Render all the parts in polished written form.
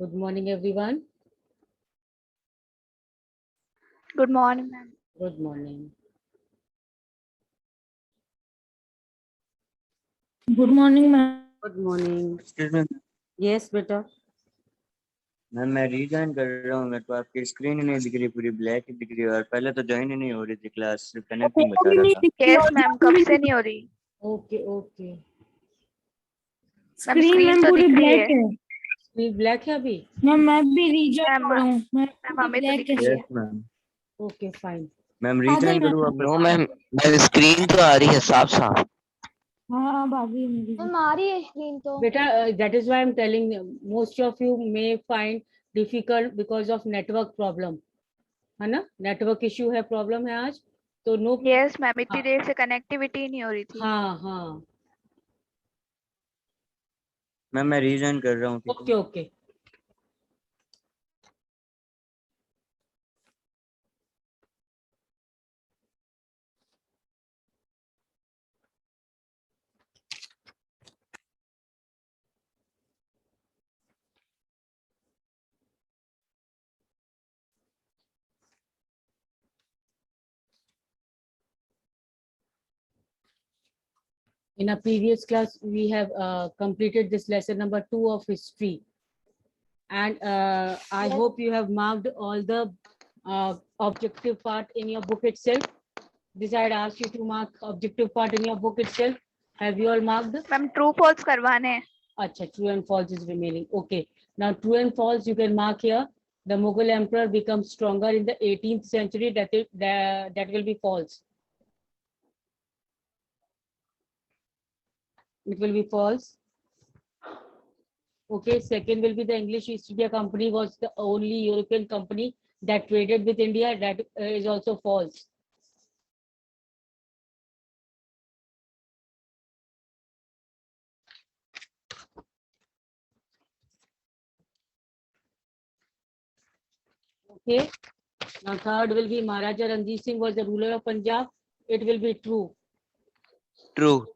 Good morning, everyone. Good morning, ma'am. Good morning. Good morning ma'am. Good morning. Excuse me, Yes, beta. Ma'am मैं rejoin कर रहा हूँ। मेरे को आपकी स्क्रीन ही नहीं दिख रही, पूरी ब्लैक ही दिख रही है और पहले तो ज्वाइन ही नहीं हो रही थी क्लास, सिर्फ कनेक्टिंग बता रहा था। यस मैम, कब से नहीं हो रही? Okay, okay. Ma'am screen screen ma'am तो पूरी दिख रही ब्लैक है। है। Screen black है अभी? मैम मैं भी रीजॉइन मैम कर रहा हूँ। मैं मैम हमें तो ब्लैक दिख है। रही है। Yes ma'am. Okay, fine. Ma'am आ गई रीजॉइन मैम। करूँ आप? नो मैम, स्क्रीन तो आ रही है साफ साफ। हाँ अब आ गई मेरी भी। हमारी है स्क्रीन तो Beta, that is why I'm telling you, most of you may find difficult because of network problem. है ना? Network issue है, problem है आज. तो no. यस मैम, इतनी हाँ. देर से कनेक्टिविटी नहीं हो रही थी। हाँ, हाँ. मैम मैं रीजॉइन कर रहा हूँ, ठीक Okay, है? okay. In a previous class, we have completed this lesson number 2 of history. And I Yes. hope you have marked all the objective part in your book itself. This I had asked you to mark objective part in your book itself. Have you all marked? Ma'am true false करवाने हैं। Acha, true and false is remaining. Okay. Now, true and false, you can mark here. The Mughal emperor becomes stronger in the 18th century. That will be false. It will be false. Okay, second will be the English East India Company was the only European company that traded with India. That is also false. Okay. Now third will be Maharaja Ranjit Singh was the ruler of Punjab. It will be true. True.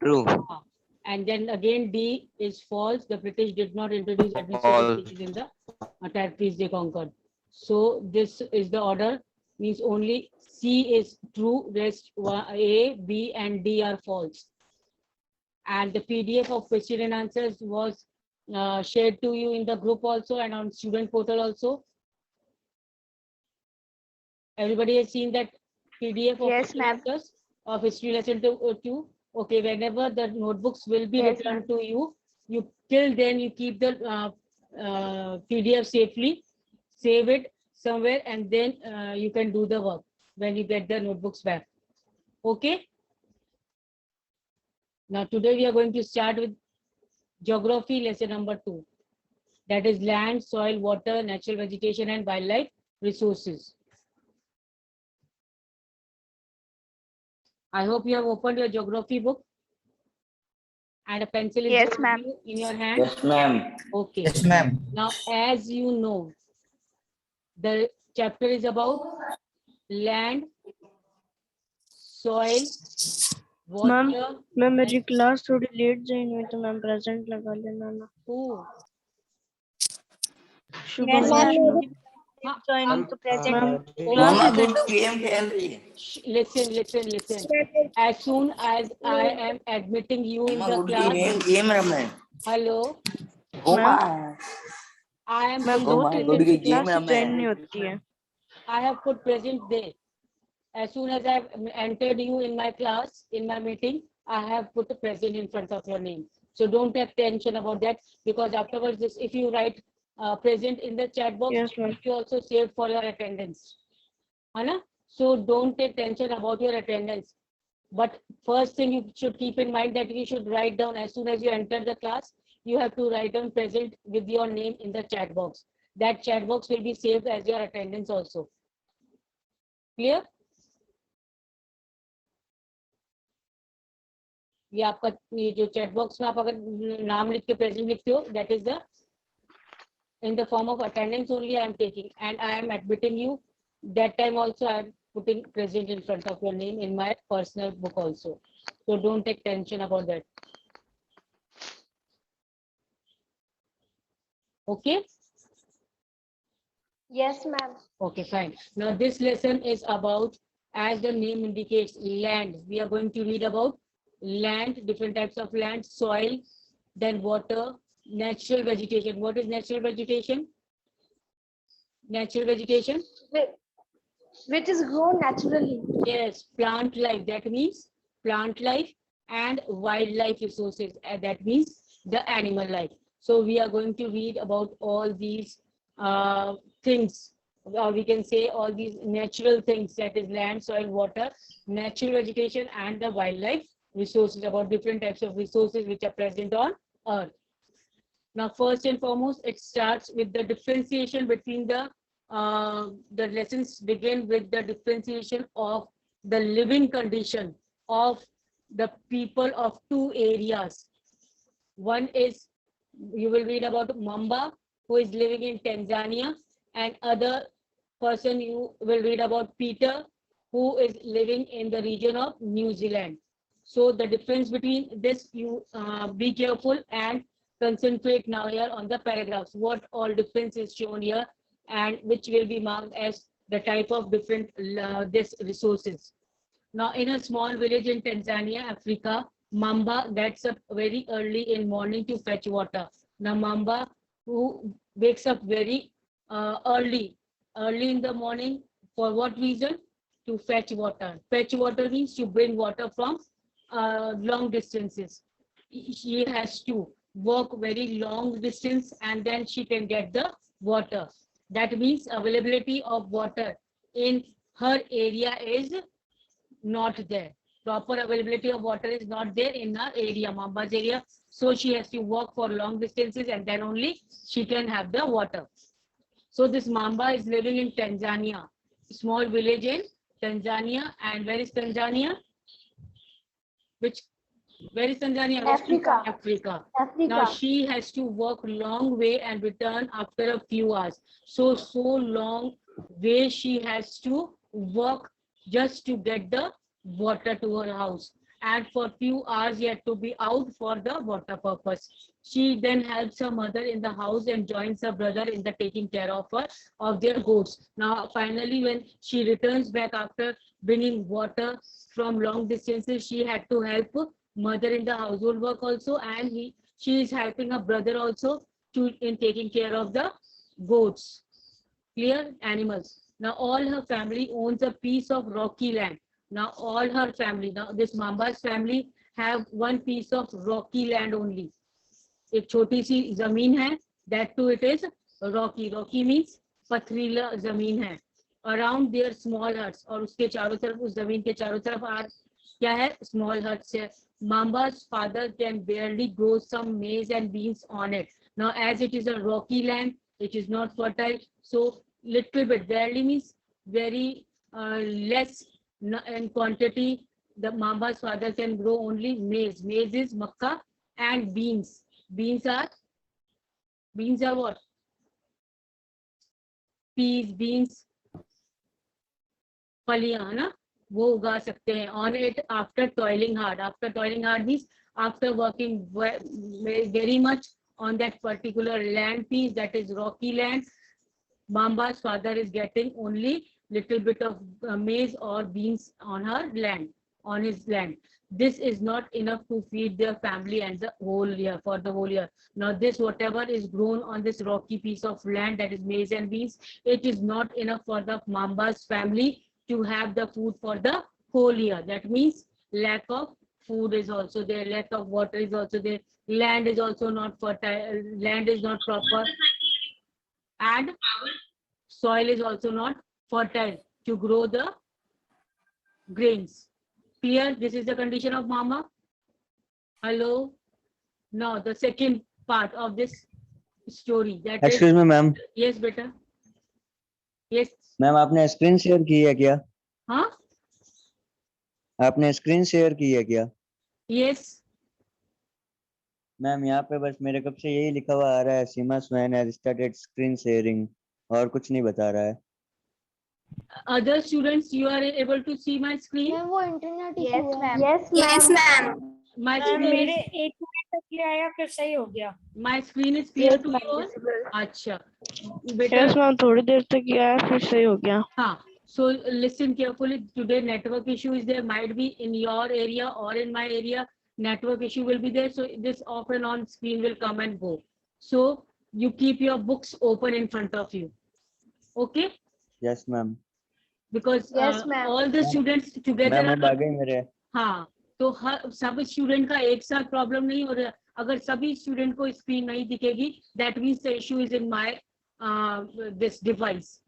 And then again D is false. The British did not introduce False. administrative in the territories they conquered. So this is the order. Means only C is true. Rest A, B, and D are false. And the PDF of question and answers was shared to you in the group also and on student portal also. Everybody has seen that PDF of Yes, question ma'am. answers of history lesson 2. Okay, whenever the notebooks will be Yes, returned to you, you till then you keep the PDF safely, save it somewhere, and then you can do the work when you get the notebooks back. Okay. Now today we are going to start with geography lesson number 2. That is land, soil, water, natural vegetation, and wildlife resources. I hope you have opened your geography book and a pencil is Yes, there ma'am. with you in your hand. Yes, ma'am. Okay. Yes, ma'am. Now, as you know, the chapter is about land, soil, water. Ma'am मेरी class थोड़ी late join हुई तो ma'am present लगा लेना ना। Oh, शुभ join तो present ma'am class मामा good game खेल रही है। listen. As soon as I am admitting you in mama the good class, game रहा है। hello, ओ माँ I am मैम ओ दो माँ तीन गुड दिन से गेम क्लास रहा ज्वाइन है। नहीं होती है। I have put present there. As soon as I have entered you in my class, in my meeting, I have put a present in front of your name. So don't take tension about that because afterwards, if you write present in the chat box, Yes, ma'am. you also save for your attendance. Anna? So don't take tension about your attendance. But first thing you should keep in mind that you should write down as soon as you enter the class, you have to write down present with your name in the chat box. That chat box will be saved as your attendance also. Clear? ये आपका ये जो chat box में आप अगर नाम लिख के प्रेजेंट लिखते हो that is the in the form of attendance only I am taking and I am admitting you that time also I am putting present in front of your name in my personal book also, so don't take tension about that. Okay, Yes, ma'am. Okay, fine. Now this lesson is about, as the name indicates, land. We are going to read about land, different types of land, soil, then water, natural vegetation. What is natural vegetation? Natural vegetation? Which is grown naturally. Yes, plant life. That means plant life, and wildlife resources. And that means the animal life. So we are going to read about all these things, or we can say all these natural things, that is land, soil, water, natural vegetation, and the wildlife resources, about different types of resources which are present on earth. Now, first and foremost, it starts with the differentiation between the lessons begin with the differentiation of the living condition of the people of two areas. One is, you will read about Mamba, who is living in Tanzania, and other person you will read about Peter, who is living in the region of New Zealand. So the difference between this, you be careful and concentrate now here on the paragraphs. What all difference is shown here, and which will be marked as the type of different this resources. Now, in a small village in Tanzania, Africa, Mamba gets up very early in morning to fetch water. Now, Mamba, who wakes up very early in the morning, for what reason? To fetch water. Fetch water means to bring water from long distances. She has to walk very long distance, and then she can get the water. That means availability of water in her area is not there. Proper availability of water is not there in her area, Mamba's area. So she has to walk for long distances, and then only she can have the water. So this Mamba is living in Tanzania, small village in Tanzania. And where is Tanzania? Where is Tanzania? Africa. Africa. Africa. Now she has to walk long way and return after a few hours. So long way she has to walk just to get the water to her house. And for few hours yet to be out for the water purpose. She then helps her mother in the house and joins her brother in the taking care of her, of their goats. Now finally, when she returns back after bringing water from long distances, she had to help mother in the household work also, and she is helping her brother also in taking care of the goats. Clear? Animals. Now all her family owns a piece of rocky land. Now all her family, now this Mamba's family have one piece of rocky land only. एक छोटी सी जमीन है, that too it is rocky. Rocky means पथरीला जमीन है. Around their small huts, और उसके चारों तरफ, उस जमीन के चारों तरफ क्या है? Small huts है. Mamba's father can barely grow some maize and beans on it. Now as it is a rocky land, it is not fertile, so little bit, barely means very less in quantity. The Mamba's father can grow only maize. Maize is makka, and beans. Beans are what? Peas, beans, फलियां है ना, वो उगा सकते हैं on it after toiling hard. After toiling hard means after working very much on that particular land piece, that is rocky land. Mamba's father is getting only little bit of maize or beans on her land, on his land. This is not enough to feed their family and the whole year, for the whole year. Now this, whatever is grown on this rocky piece of land, that is maize and beans, it is not enough for the Mamba's family to have the food for the whole year. That means lack of food is also there, lack of water is also there, land is also not fertile, land is not proper, and soil is also not fertile to grow the grains. Clear? This is the condition of Mamba. Hello. Now the second part of this story, that is, Excuse me, ma'am. yes beta, yes, ma'am आपने screen share की है क्या? हाँ, आपने screen share की है क्या? yes. Ma'am यहाँ पे बस मेरे कब से यही लिखा हुआ आ रहा है, Seema Swain has started screen sharing, और कुछ नहीं बता रहा है. Other students, you are able to see my screen? Ma'am वो internet Yes, ma'am. Yes, ma'am. My ma'am screen मेरे is, एक मिनट किया या फिर सही हो गया? My screen is clear Yes, to ma'am, you all? visible. अच्छा बेटा यस मैम, थोड़ी देर तक किया है फिर सही हो गया। हाँ, so listen carefully. Today network issue is there, might be in your area or in my area. Network issue will be there, so this off and on screen will come and go. So you keep your books open in front of you. Okay, Yes, ma'am. because Yes, ma'am. all the students together ma'am अब are आ गए मेरे। हाँ, तो हर सब student का एक साथ problem नहीं हो रहा। अगर सभी स्टूडेंट को स्क्रीन नहीं दिखेगी, that means the issue is in my this device,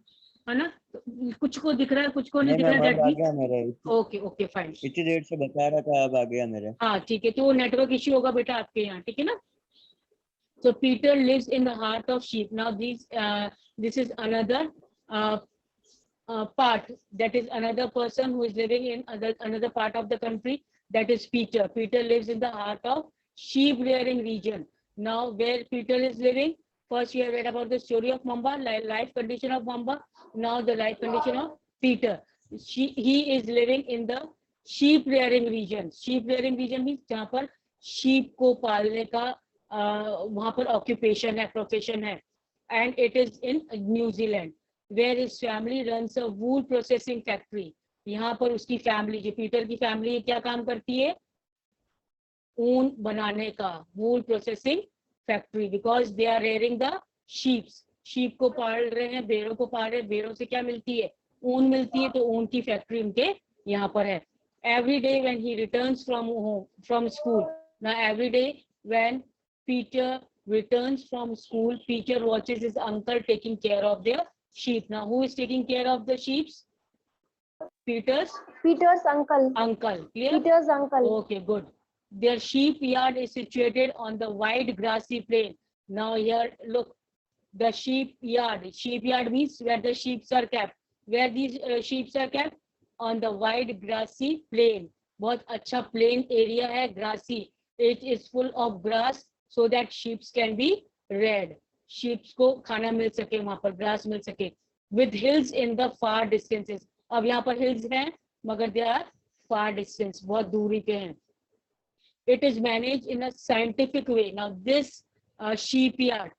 है ना? तो कुछ को दिख रहा है, कुछ को नहीं नहीं दिख रहा मैम है, अब दैट आ मीन्स गया मेरे। Okay okay fine. इतनी देर से बता रहा था, अब आ गया मेरे। हाँ ठीक है, तो वो नेटवर्क इश्यू होगा बेटा आपके यहाँ, ठीक है ना? So Peter lives in the heart of sheep. Now this is another part, that is another person who is living in another part of the country, that is Peter. Peter lives in the heart of sheep rearing region. Now where Peter is living, first we have read about the story of Mamba, life condition of Mamba. Now the life condition of Peter. He is living in the sheep rearing region. Sheep rearing region means जहाँ पर sheep को पालने का वहाँ पर occupation है, profession है, and it is in New Zealand, where his family runs a wool processing factory. यहाँ पर उसकी फैमिली, जो पीटर की फैमिली क्या काम करती है? ऊन बनाने का, wool processing factory, because they are rearing the sheep. sheep को पाल रहे हैं, भेड़ों को पाल रहे हैं, भेड़ों से क्या मिलती है? ऊन मिलती है, तो ऊन की फैक्ट्री उनके यहाँ पर है. Every day when he returns from home, from school, now every day when Peter returns from school, Peter watches his uncle taking care of their sheep. Now who is taking care of the sheep? Peter's uncle. Clear? Peter's uncle. Okay, good. Their sheep yard is situated on the wide grassy plain. Now here, look, the sheep yard. Sheep yard means where the sheep are kept. Where these sheep are kept? On the wide grassy plain. बहुत अच्छा plain area है, grassy. It is full of grass so that sheep can be reared. Sheep को खाना मिल सके, वहाँ पर grass मिल सके. With hills in the far distances. अब यहाँ पर hills हैं, मगर they are far distance, बहुत दूरी पे हैं. It is managed in a scientific way. Now this sheep yard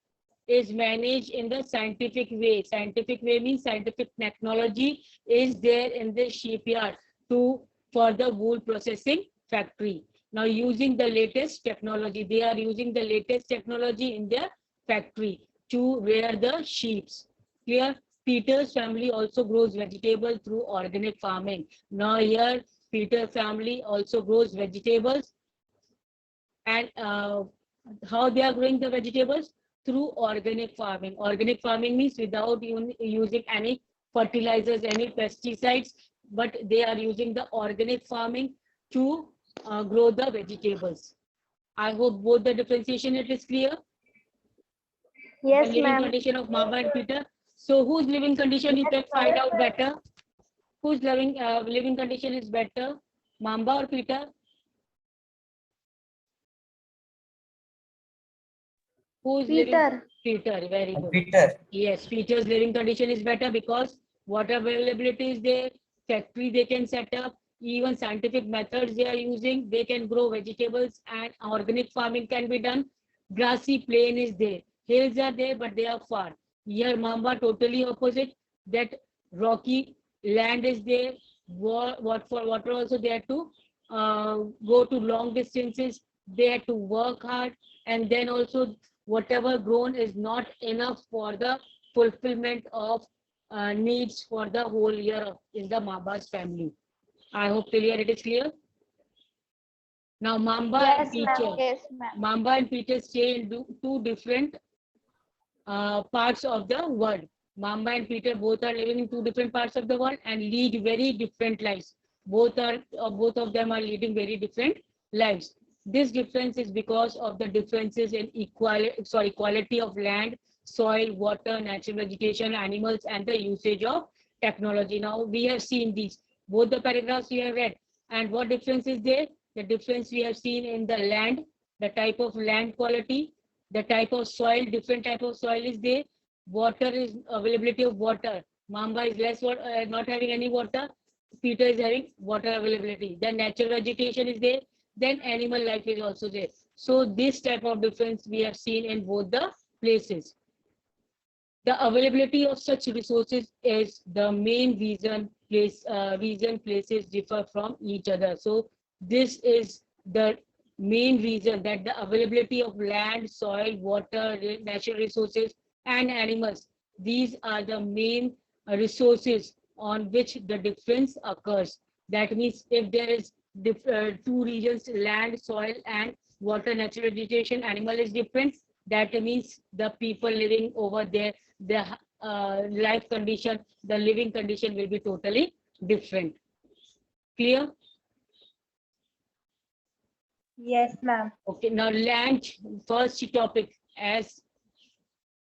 is managed in the scientific way. Scientific way means scientific technology is there in the sheep yard for the wool processing factory. Now using the latest technology, they are using the latest technology in their factory to rear the sheep. Clear? Peter's family also grows vegetables through organic farming. Now here Peter's family also grows vegetables, and how they are growing the vegetables? Through organic farming. Organic farming means without using any fertilizers, any pesticides, but they are using the organic farming to grow the vegetables. I hope both the differentiation it is clear. Yes, the living ma'am. condition of Mamba and Peter. So whose living condition you can find out better? Whose living condition is better, Mamba or Peter? Who's living? Peter, very good. Peter. Yes, Peter's living condition is better because water availability is there, factory they can set up, even scientific methods they are using, they can grow vegetables and organic farming can be done. Grassy plain is there, hills are there, but they are far. Here Mamba totally opposite, that rocky land is there, water also they have to go to long distances, they have to work hard, and then also whatever grown is not enough for the fulfillment of needs for the whole year in the Mamba's family. I hope till here it is clear. Now Mamba and Peter. Yes, ma'am. Mamba and Peter stay in two different parts of the world. Mamba and Peter both are living in two different parts of the world and lead very different lives. Both of them are leading very different lives. This difference is because of the differences in quality of land, soil, water, natural vegetation, animals, and the usage of technology. Now we have seen these, both the paragraphs we have read. And what difference is there? The difference we have seen in the land, the type of land quality, the type of soil, different type of soil is there. Water is availability of water. Mamba is not having any water. Peter is having water availability. Then natural vegetation is there. Then animal life is also there. So this type of difference we have seen in both the places. The availability of such resources is the main reason places differ from each other. So this is the main reason that the availability of land, soil, water, natural resources, and animals, these are the main resources on which the difference occurs. That means if there is two regions, land, soil, and water, natural vegetation, animal is different, that means the people living over there, the life condition, the living condition will be totally different. Clear? Yes, ma'am. Okay, now land, first topic as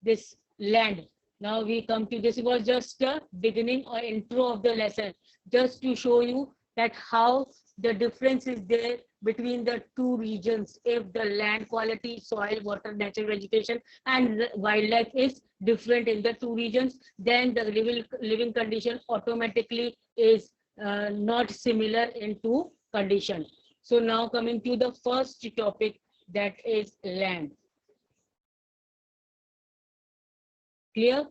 this land. Now we come to this, was just the beginning or intro of the lesson, just to show you that how the difference is there between the two regions. If the land quality, soil, water, natural vegetation, and wildlife is different in the two regions, then the living condition automatically is not similar in two conditions. So now coming to the first topic, that is land. Clear?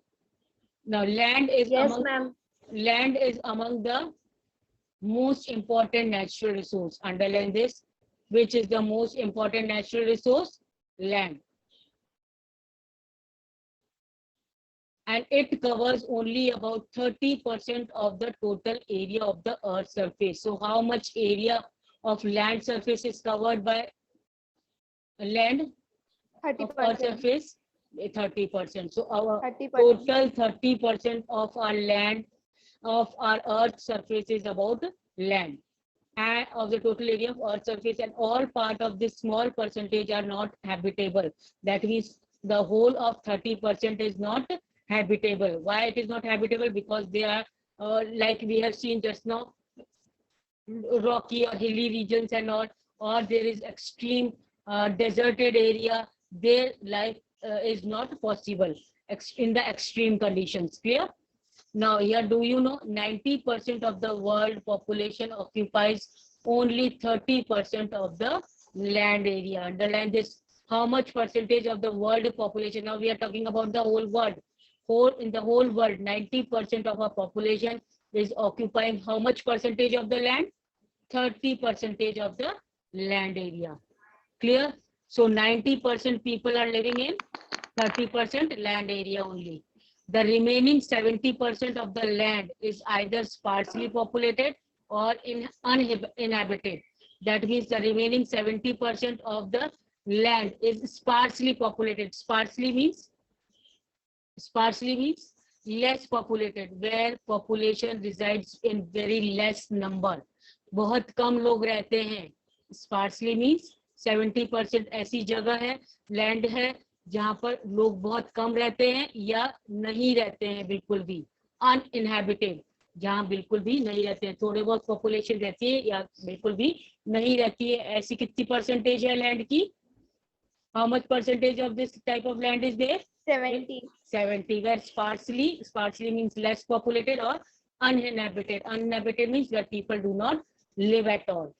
Now land is Yes, among ma'am. land is among the most important natural resource. Underline this. Which is the most important natural resource? Land. And it covers only about 30% of the total area of the Earth's surface. So how much area of land surface is covered by land? Of Earth 30%. surface? 30%. So our 30%. total 30% of our land, of our Earth surface is about land, and of the total area of Earth surface, and all part of this small percentage are not habitable. That means the whole of 30% is not habitable. Why it is not habitable? Because they are like we have seen just now, rocky or hilly regions and all, or there is extreme deserted area. Their life is not possible in the extreme conditions. Clear? Now here, do you know 90% of the world population occupies only 30% of the land area. Underline this. How much percentage of the world population? Now we are talking about the whole world. In the whole world, 90% of our population is occupying how much percentage of the land? 30% of the land area. Clear? So 90% people are living in 30% land area only. The remaining 70% of the land is either sparsely populated or uninhabited. That means the remaining 70% of the land is sparsely populated. Sparsely means less populated, where population resides in very less number. बहुत कम लोग रहते हैं. Sparsely means 70% ऐसी जगह है, land है, जहां पर लोग बहुत कम रहते हैं या नहीं रहते हैं बिल्कुल भी. अनइनहैबिटेड, जहां बिल्कुल भी नहीं रहते हैं, थोड़े बहुत पॉपुलेशन रहती है या बिल्कुल भी नहीं रहती है. ऐसी कितनी परसेंटेज है लैंड की? How much percentage of this type of land is there? 70. 70. Where sparsely means less populated, or uninhabited. Uninhabited means that people do not live at all.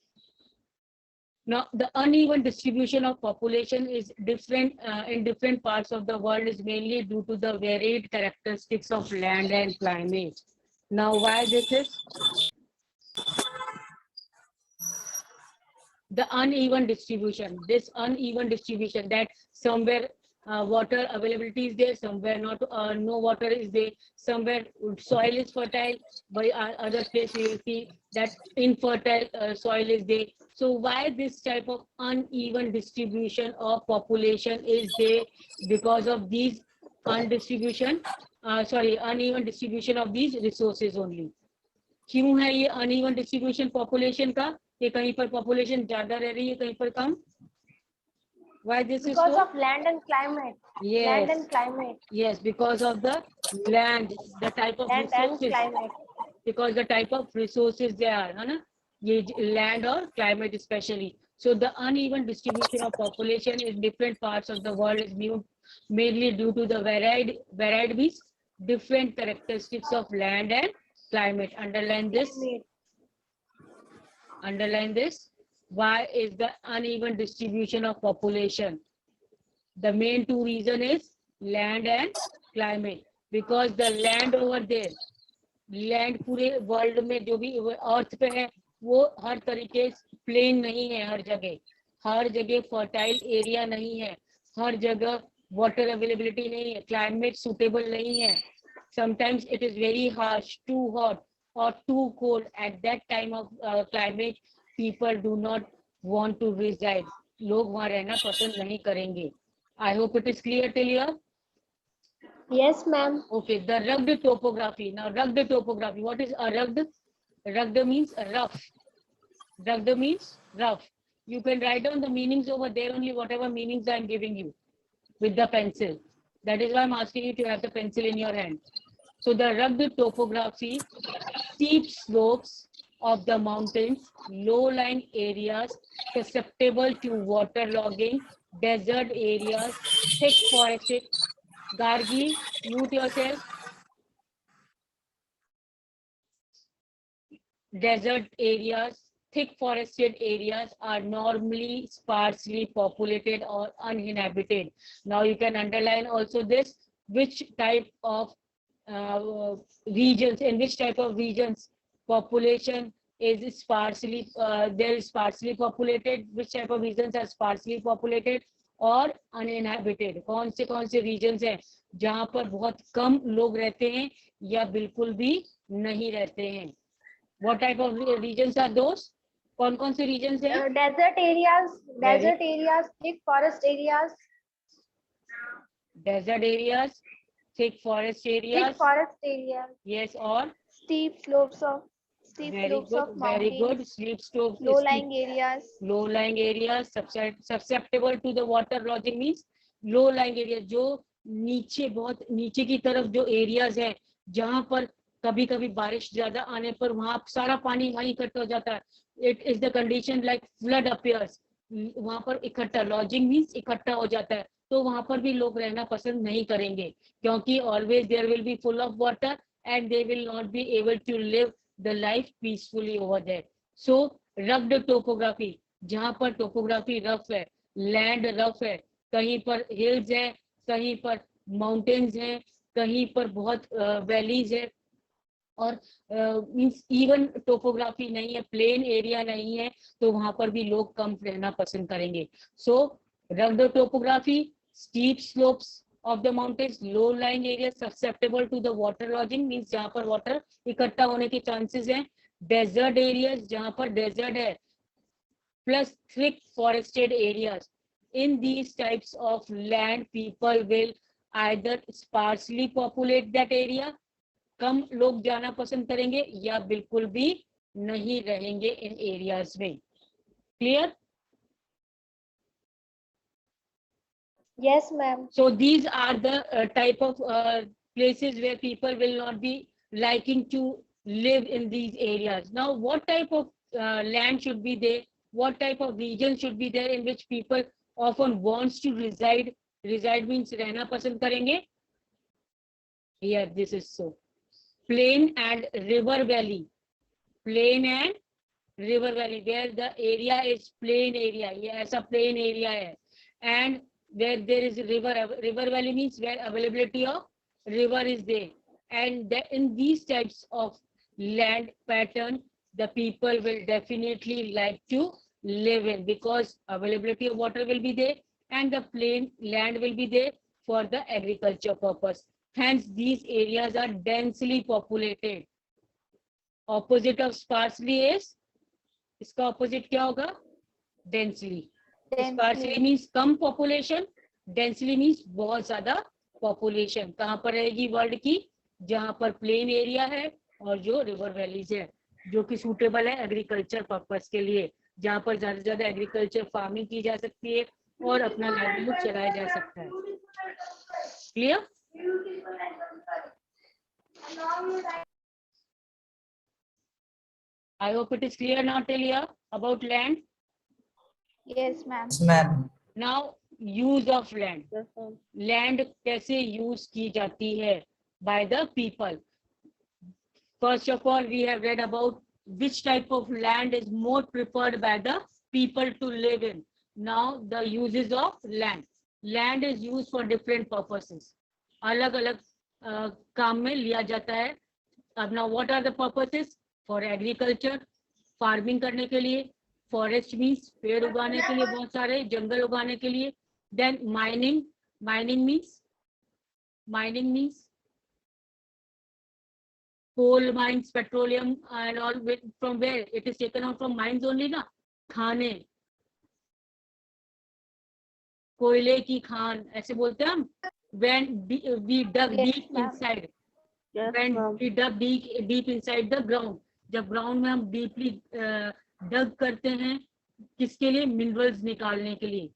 Now, the uneven distribution of population is different in different parts of the world is mainly due to the varied characteristics of land and climate. Now, why this is? The uneven distribution. This uneven distribution, that somewhere water availability is there, somewhere not, no water is there, somewhere soil is fertile, by other place you will see that infertile soil is there. So why this type of uneven distribution of population is there? Because of these uneven distribution of these resources only. क्यों है ये uneven distribution population का? कि कहीं पर population ज्यादा रह रही है, कहीं पर कम? Why this is Because so? of land and climate. Yes. Land and climate. Yes, because of the land, the type of Land and resources. climate. Because the type of resources there are, है ना? ये land or climate especially. So the uneven distribution of population in different parts of the world is mainly due to the varied means different characteristics of land and climate. Underline this. Underline this. Why is the uneven distribution of population? The main two reason is land and climate, because the land over there, land पूरे world में जो भी अर्थ पे है वो हर तरीके plane नहीं है, हर जगह फर्टाइल एरिया नहीं है, हर जगह वाटर अवेलेबिलिटी नहीं है, क्लाइमेट सुटेबल नहीं है. Sometimes it is very harsh, too hot or too cold. At that time of climate, people do not want to reside. लोग वहाँ रहना पसंद नहीं करेंगे. I hope it is clear till here. Yes, ma'am. Okay, the rugged topography. Now, rugged topography. What is a rugged? Rugged means rough. Rugged means rough. You can write down the meanings over there only, whatever meanings I am giving you with the pencil. That is why I'm asking you to have the pencil in your hand. So the rugged topography, steep slopes of the mountains, low-lying areas susceptible to waterlogging, desert areas, thick forested. Gargi, mute yourself. Desert areas, thick forested areas are normally sparsely populated or uninhabited. Now you can underline also this, which type of regions, in which type of regions population is sparsely, there is sparsely populated, which type of regions are sparsely populated और uninhabited. कौन से regions हैं जहाँ पर बहुत कम लोग रहते हैं या बिल्कुल भी नहीं रहते हैं? What type of regions are those? कौन से regions हैं? Desert areas, thick forest areas. Desert areas, thick forest areas. Thick forest areas. Yes, or Steep slopes of very mountains. good. Steep slopes. Low-lying areas. Low-lying areas susceptible to the waterlogging means low-lying areas, जो नीचे बहुत नीचे की तरफ जो areas है जहाँ पर कभी कभी बारिश ज्यादा आने पर वहाँ सारा पानी वहाँ इकट्ठा हो जाता है. It is the condition like flood appears. वहाँ पर इकट्ठा, lodging means इकट्ठा हो जाता है, तो वहाँ पर भी लोग रहना पसंद नहीं करेंगे क्योंकि always there will be full of water and they will not be able to live the life peacefully over there. So rugged topography, जहाँ पर topography rough है, land rough है, कहीं पर hills है, कहीं पर mountains हैं, कहीं पर बहुत valleys है और मीन्स इवन टोपोग्राफी नहीं है, प्लेन एरिया नहीं है, तो वहां पर भी लोग कम रहना पसंद करेंगे. So rugged topography, steep slopes of the mountains, low lying area susceptible to the water logging means जहां पर वाटर इकट्ठा होने के चांसेस हैं, डेजर्ट एरियाज जहां पर डेजर्ट है, plus thick forested areas. In these types of land, people will either sparsely populate that area, कम लोग जाना पसंद करेंगे या बिल्कुल भी नहीं रहेंगे इन एरियाज में. Clear? Yes, ma'am. So these are the type of places where people will not be liking to live in these areas. Now, what type of land should be there? What type of region should be there in which people often wants to reside? Reside means रहना पसंद करेंगे. Here, this is so. Plain and river valley. Plain and river valley, where the area is plain area. ये ऐसा plain area है. And where there is river valley means where availability of river is there. And in these types of land pattern, the people will definitely like to live in because availability of water will be there and the plain land will be there for the agriculture purpose. Hence, these areas are densely populated. Opposite of sparsely is, इसका opposite क्या होगा? Densely. Sparsely means कम population, densely means बहुत ज़्यादा population. कहाँ पर रहेगी world की? जहाँ पर plain area है और जो river valleys है, जो कि suitable है agriculture purpose के लिए, जहाँ पर ज़्यादा से ज़्यादा agriculture farming की जा सकती है और अपना livelihood चलाया जा सकता है. Clear? I hope it is clear now till here about land. Yes, ma'am. ma'am. Now, use of land. Yes, ma'am. Land कैसे use की जाती है by the people. First of all, we have read about which type of land is more preferred by the people to live in. Now the uses of land. Land is used for different purposes. अलग अलग काम में लिया जाता है. अब now what are the purposes? For agriculture, farming करने के लिए. Forest means पेड़ उगाने के लिए, बहुत सारे जंगल उगाने के लिए. Then mining. Mining means coal mines, petroleum and all. From where it is taken out? From mines only ना. खाने, कोयले की खान ऐसे बोलते हैं हम. When we dug Yes, deep ma'am. inside, Yes, when ma'am. we dug deep inside the ground, जब ground में हम deeply dug करते हैं, किसके लिए? Minerals निकालने के लिए.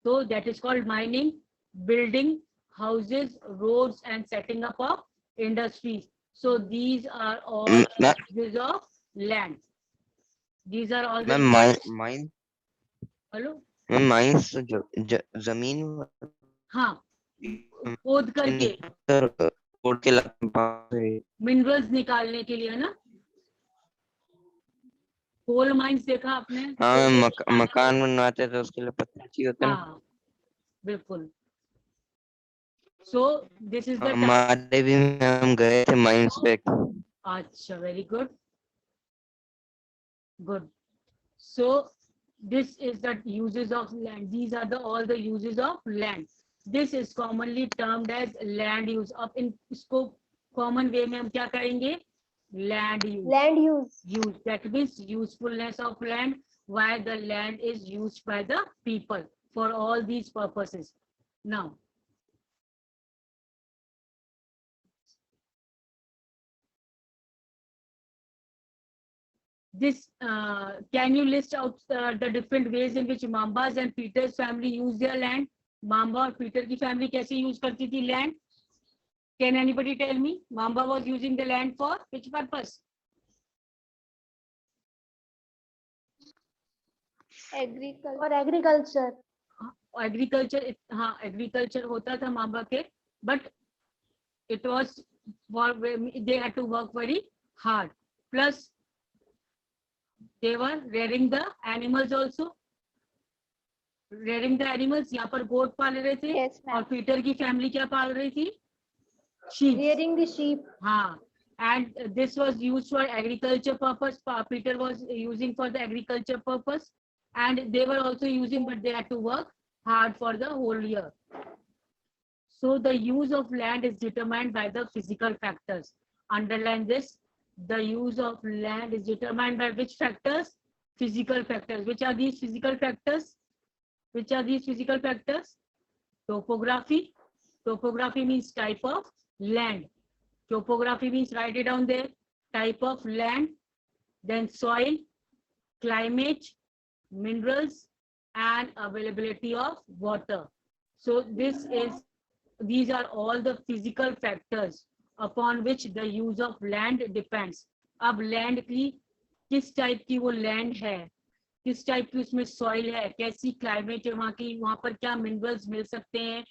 So that is called mining. Building houses, roads and setting up of industries. So these are all Ma'am, uses of land. These are all the mine, hello. mines जमीन हाँ, खोद करके खोद के लाते मिनरल्स निकालने के लिए है ना. कोल माइंस देखा आपने? हाँ मकान बनवाते थे उसके लिए पत्थर चाहिए होता है ना. हाँ, बिल्कुल. So this is the time. हमारे भी हम गए थे माइंस पे. अच्छा, very good. Good. So this is the uses of land. These are all the uses of land. This is commonly termed as land use. अब इन इसको common way में हम क्या कहेंगे? Land use. Land use. Use, that means usefulness of land, why the land is used by the people for all these purposes. Now this can you list out the different ways in which Mamba's and Peter's family use their land? Mamba और Peter की family कैसे use करती थी land? Can anybody tell me? Mamba was using the land for which purpose? Agriculture. For agriculture. Agriculture, हाँ agriculture होता था मामा के, but it was for they had to work very hard. Plus they were rearing the animals also. Rearing the animals, यहाँ पर गोट पाल रहे थे. Yes, और ma'am. Peter की फैमिली क्या पाल रही थी? Sheep. Rearing the sheep. हाँ. And this was used for agriculture purpose. Peter was using for the agriculture purpose, and they were also using, but they had to work hard for the whole year. So the use of land is determined by the physical factors. Underline this. The use of land is determined by which factors? Physical factors. Which are these physical factors? Which are these physical factors? Topography. Topography means type of land. Topography means, write it down there, type of land, then soil, climate, minerals, and availability of water. So these are all the physical factors upon which the use of land depends. अब land की किस type की वो land है, किस type की उसमें soil है, कैसी climate है वहाँ की, वहाँ पर क्या minerals मिल सकते हैं,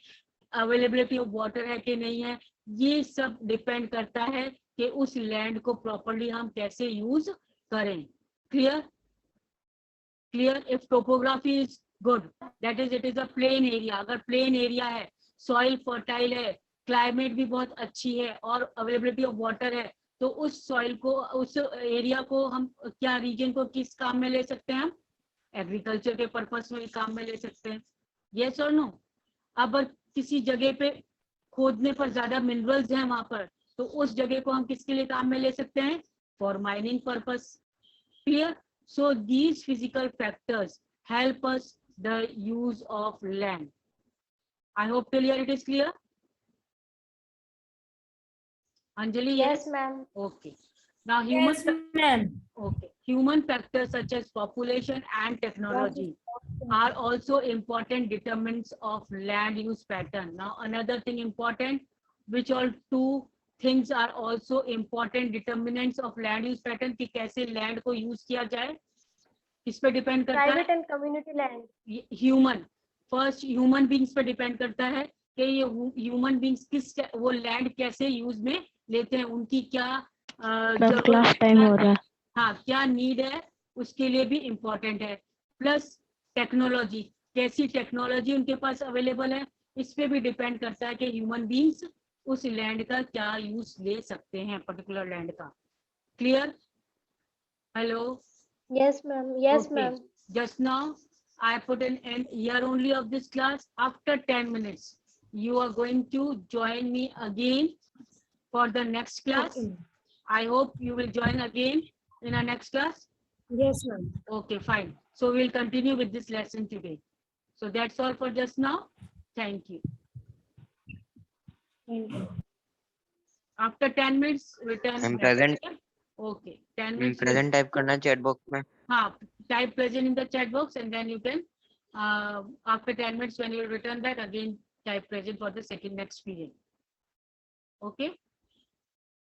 availability of water है कि नहीं है, ये सब depend करता है कि उस land को properly हम कैसे use करें. Clear? Clear? If topography is good, that is it is a plain area. अगर plain area है, soil fertile है, climate भी बहुत अच्छी है और availability of water है, तो उस soil को, उस area को हम क्या region को किस काम में ले सकते हैं? हम agriculture के purpose में काम में ले सकते हैं. Yes or no? अब किसी जगह पे खोदने पर ज्यादा minerals हैं वहां पर, तो उस जगह को हम किसके लिए काम में ले सकते हैं? For mining purpose. Clear? So these physical factors help us the use of land. I hope till here it is clear. Anjali, Yes, ma'am. Okay. Now human, Yes, ma'am. okay. Human factors such as population and technology are also important determinants of land use pattern. Now another thing important, which all two things are also important determinants of land use pattern, कि कैसे land को use किया जाए, किस पे depend करता है? Private and community land. Human, first human beings पे depend करता है कि ये human beings किस वो land कैसे use में लेते हैं, उनकी क्या Ma'am, class time हो रहा है. हाँ क्या need है, उसके लिए भी important है. प्लस टेक्नोलॉजी, कैसी टेक्नोलॉजी उनके पास अवेलेबल है, इस पे भी डिपेंड करता है कि ह्यूमन बींग्स उस लैंड का क्या यूज ले सकते हैं, पर्टिकुलर लैंड का। Clear? Hello? Yes, ma'am. Yes, Okay. ma'am. Just now, I put an end here only of this class. After 10 minutes, you are going to join me again for the next class. Okay. I hope you will join again in our next class. Yes, ma'am. Okay, fine. So we'll continue with this lesson today. So that's all for just now. Thank you. Thank you. After 10 minutes, return. I'm back. present. Okay, 10 minutes. Present type करना chat box में। Type present in the chat box and then you can, after 10 minutes when you return back again, type present for the second next period. Okay.